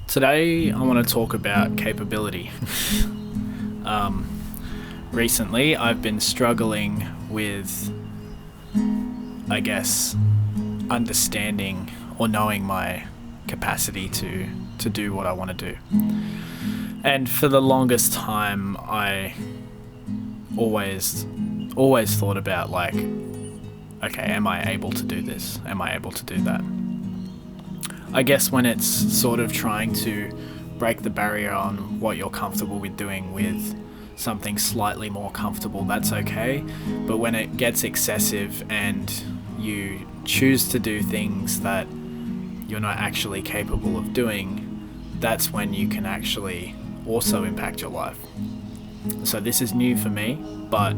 Today, I want to talk about capability. Recently, I've been struggling with, I guess, understanding or knowing my capacity to do what I want to do. And for the longest time, I always thought about okay, am I able to do this? Am I able to do that? I guess when it's sort of trying to break the barrier on what you're comfortable with doing with something slightly more comfortable, that's okay. But when it gets excessive and you choose to do things that you're not actually capable of doing, that's when you can actually also impact your life. So this is new for me, but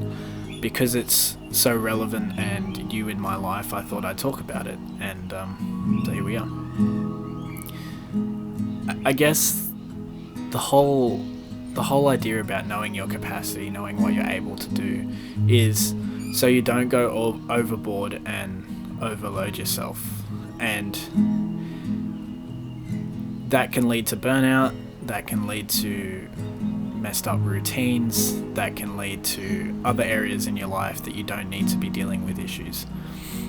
because it's so relevant and new in my life, I thought I'd talk about it, and so here we are. I guess the whole idea about knowing your capacity, knowing what you're able to do, is so you don't go overboard and overload yourself, and that can lead to burnout, that can lead to messed up routines, that can lead to other areas in your life that you don't need to be dealing with issues.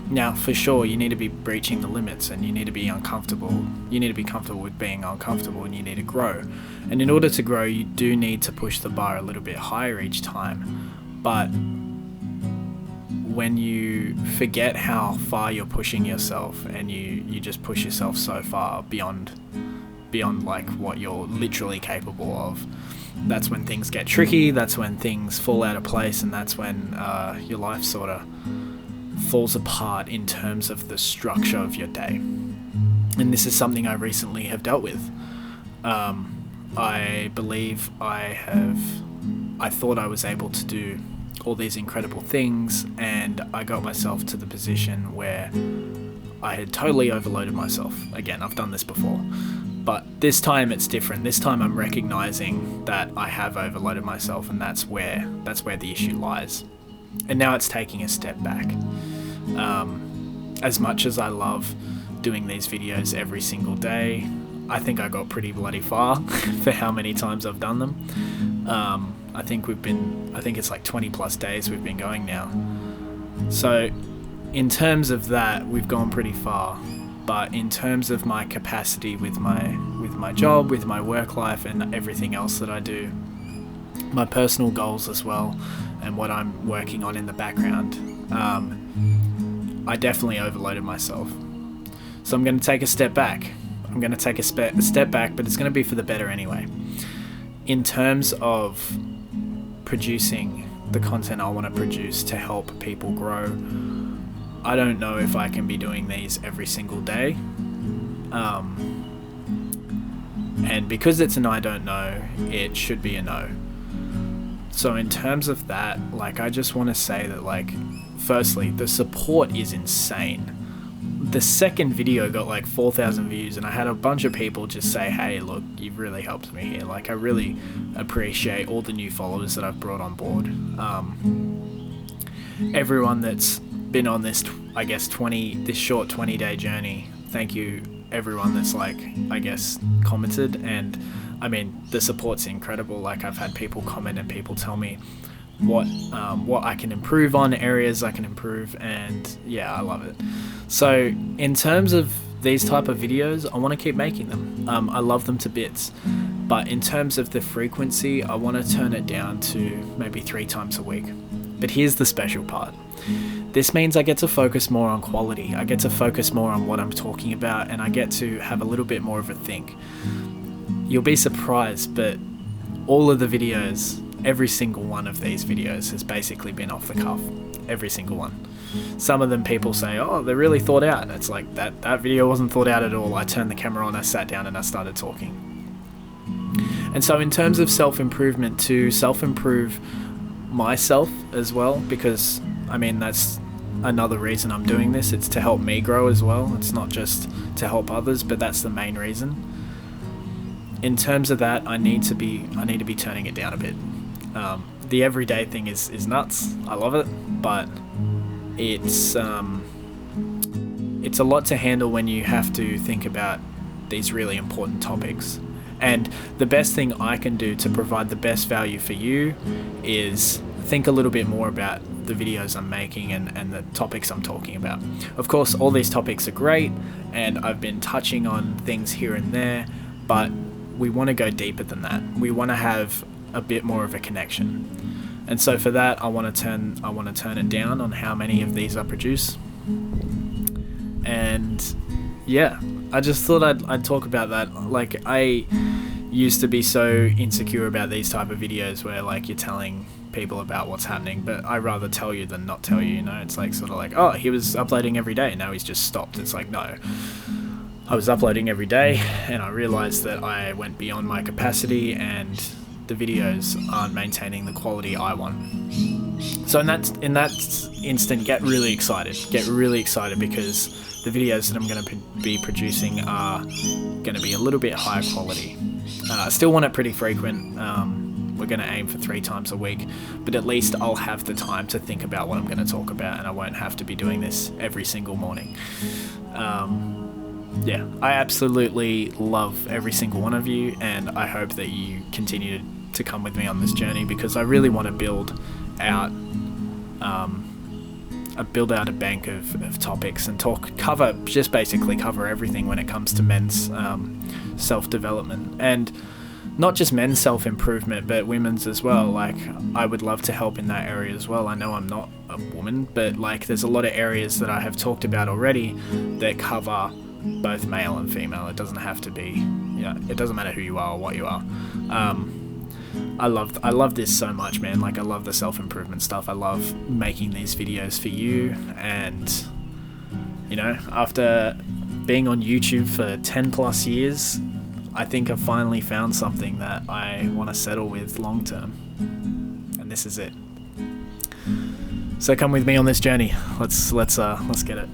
Now, for sure, you need to be breaching the limits, and you need to be uncomfortable. You need to be comfortable with being uncomfortable, and you need to grow. And in order to grow, you do need to push the bar a little bit higher each time. But when you forget how far you're pushing yourself, and you just push yourself so far beyond like what you're literally capable of, that's when things get tricky, that's when things fall out of place, and that's when your life sort of falls apart in terms of the structure of your day. And this is something I recently have dealt with. I believe I thought I was able to do all these incredible things, and I got myself to the position where I had totally overloaded myself. Again, I've done this before, but this time it's different. This time I'm recognizing that I have overloaded myself, and that's where the issue lies. And now it's taking a step back. As much as I love doing these videos every single day, I think I got pretty bloody far for how many times I've done them. I think it's like 20 plus days we've been going now. So in terms of that, we've gone pretty far. But in terms of my capacity with my job, with my work life, and everything else that I do, my personal goals as well, and what I'm working on in the background, I definitely overloaded myself. So I'm going to take a step back. I'm going to take a step back, but it's going to be for the better anyway. In terms of producing the content I want to produce to help people grow, I don't know if I can be doing these every single day. And because it's an I don't know, it should be a no. So in terms of that, I just want to say that, firstly, the support is insane. The second video got 4,000 views, and I had a bunch of people just say, hey, look, you've really helped me here. I really appreciate all the new followers that I've brought on board. Everyone that's been on this, this short 20-day journey, thank you everyone that's commented. And I mean, the support's incredible. I've had people comment and people tell me what I can improve on, areas I can improve, and yeah, I love it. So in terms of these type of videos, I want to keep making them. I love them to bits, but in terms of the frequency, I want to turn it down to maybe 3 times a week. But here's the special part. This means I get to focus more on quality. I get to focus more on what I'm talking about, and I get to have a little bit more of a think. You'll be surprised, but all of the videos, every single one of these videos has basically been off the cuff. Every single one. Some of them people say, oh, they're really thought out. And it's like, that video wasn't thought out at all. I turned the camera on, I sat down, and I started talking. And so in terms of self-improvement, to self-improve myself as well, because I mean, that's another reason I'm doing this. It's to help me grow as well. It's not just to help others, but that's the main reason. In terms of that, I need to be turning it down a bit. The everyday thing is nuts. I love it, but it's a lot to handle when you have to think about these really important topics And the best thing I can do to provide the best value for you is think a little bit more about the videos I'm making and the topics I'm talking about. Of course, all these topics are great, and I've been touching on things here and there, but we want to go deeper than that. We want to have a bit more of a connection. And so for that, I want to turn it down on how many of these I produce. And yeah, I just thought I'd talk about that. Like, I used to be so insecure about these type of videos where like you're telling people about what's happening, but I rather tell you than not tell you, you know. It's like sort of like, oh, he was uploading every day, now he's just stopped. It's like, no, I was uploading every day and I realized that I went beyond my capacity and the videos aren't maintaining the quality I want. So in that instant, get really excited because the videos that I'm going to be producing are going to be a little bit higher quality. I still want it pretty frequent. We're going to aim for 3 times a week, but at least I'll have the time to think about what I'm going to talk about, and I won't have to be doing this every single morning. Yeah, I absolutely love every single one of you, and I hope that you continue to come with me on this journey, because I really want to build out a bank of topics and basically cover everything when it comes to men's self-development, and not just men's self-improvement, but women's as well. Like, I would love to help in that area as well. I know I'm not a woman, but like there's a lot of areas that I have talked about already that cover both male and female. It doesn't have to be, it doesn't matter who you are or what you are. I love this so much, man. Like, I love the self-improvement stuff. I love making these videos for you, and after being on YouTube for 10 plus years, I think I've finally found something that I want to settle with long term, and this is it. So come with me on this journey. Let's get it.